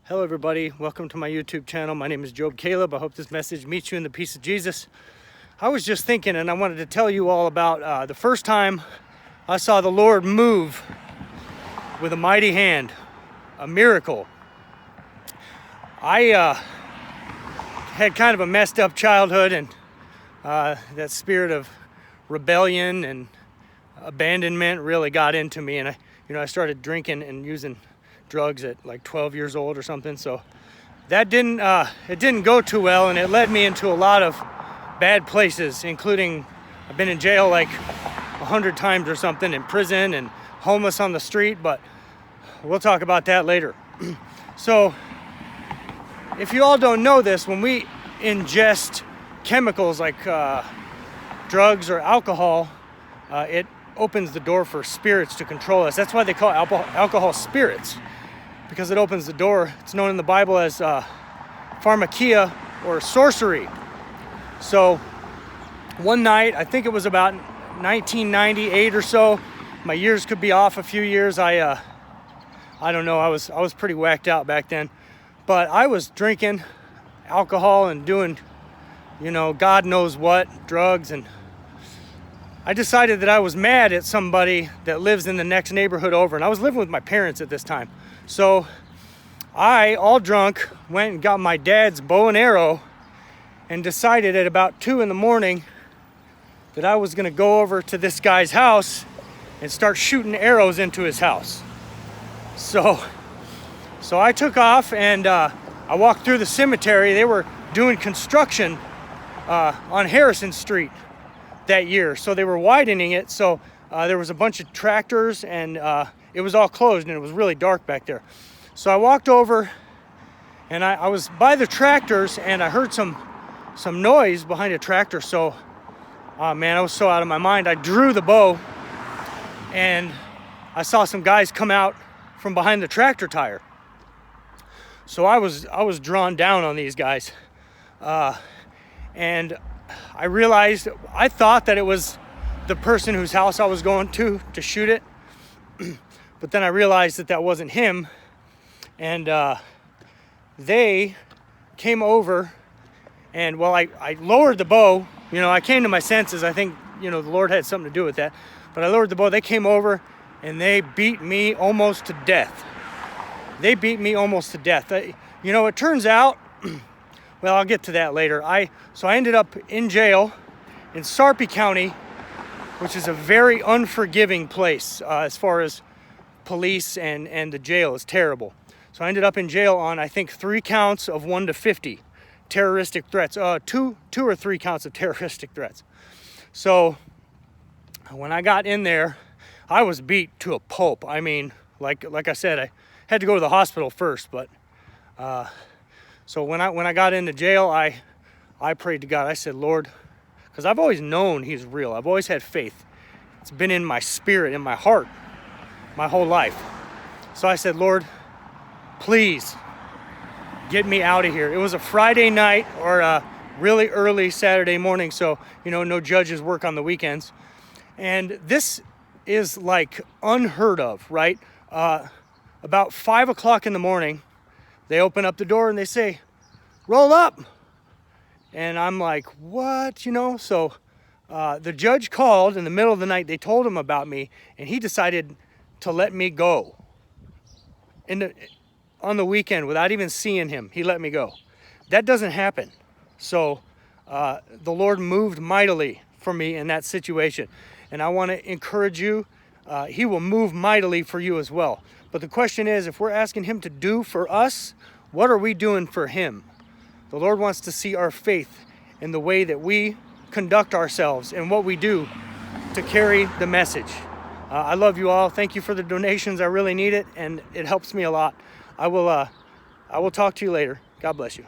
Hello everybody, welcome to my YouTube channel. My name is Job Caleb. I hope this message meets you in the peace of Jesus. I was just thinking, and I wanted to tell you all about the first time I saw the Lord move with a mighty hand, a miracle. I had kind of a messed up childhood, and that spirit of rebellion and abandonment really got into me, and I started drinking and using drugs at like 12 years old or something. So that didn't go too well, and it led me into a lot of bad places, including I've been in jail like 100 times or something, in prison and homeless on the street, but we'll talk about that later. So if you all don't know this, when we ingest chemicals like drugs or alcohol, it opens the door for spirits to control us. That's why they call alcohol spirits, because it opens the door. It's known in the Bible as pharmakia, or sorcery. So one night, I think it was about 1998 or so, my years could be off a few years, I don't know, I was pretty whacked out back then, but I was drinking alcohol and doing, God knows what, drugs, and I decided that I was mad at somebody that lives in the next neighborhood over, and I was living with my parents at this time. So I, all drunk, went and got my dad's bow and arrow and decided at about 2 a.m. that I was gonna go over to this guy's house and start shooting arrows into his house. So I took off, and I walked through the cemetery. They were doing construction on Harrison Street that year, so they were widening it, so there was a bunch of tractors, and it was all closed, and it was really dark back there. So I walked over, and I was by the tractors, and I heard some noise behind a tractor. So man, I was so out of my mind. I drew the bow, and I saw some guys come out from behind the tractor tire. So I was drawn down on these guys, and I realized, I thought that it was the person whose house I was going to shoot it, but then I realized that wasn't him, and they came over, and well, I lowered the bow. I came to my senses. I think, the Lord had something to do with that, but I lowered the bow. They came over, and they beat me almost to death. It turns out, well, I'll get to that later. So I ended up in jail in Sarpy County, which is a very unforgiving place as far as police, and the jail is terrible. So I ended up in jail on, I think, 3 counts of 1 to 50 terroristic threats, 2 or 3 counts of terroristic threats. So when I got in there, I was beat to a pulp. I mean, like I said, I had to go to the hospital first, but so when I got into jail, I prayed to God. I said, Lord, because I've always known He's real. I've always had faith. It's been in my spirit, in my heart, my whole life. So I said, Lord, please get me out of here. It was a Friday night, or a really early Saturday morning, so no judges work on the weekends. And this is like unheard of, right? About 5 o'clock in the morning, they open up the door and they say, roll up. And I'm like, what? So the judge called in the middle of the night. They told him about me, and he decided to let me go. On the weekend, without even seeing him, he let me go. That doesn't happen. So the Lord moved mightily for me in that situation. And I want to encourage you, He will move mightily for you as well. But the question is, if we're asking Him to do for us, what are we doing for Him? The Lord wants to see our faith in the way that we conduct ourselves and what we do to carry the message. I love you all. Thank you for the donations. I really need it, and it helps me a lot. I will talk to you later. God bless you.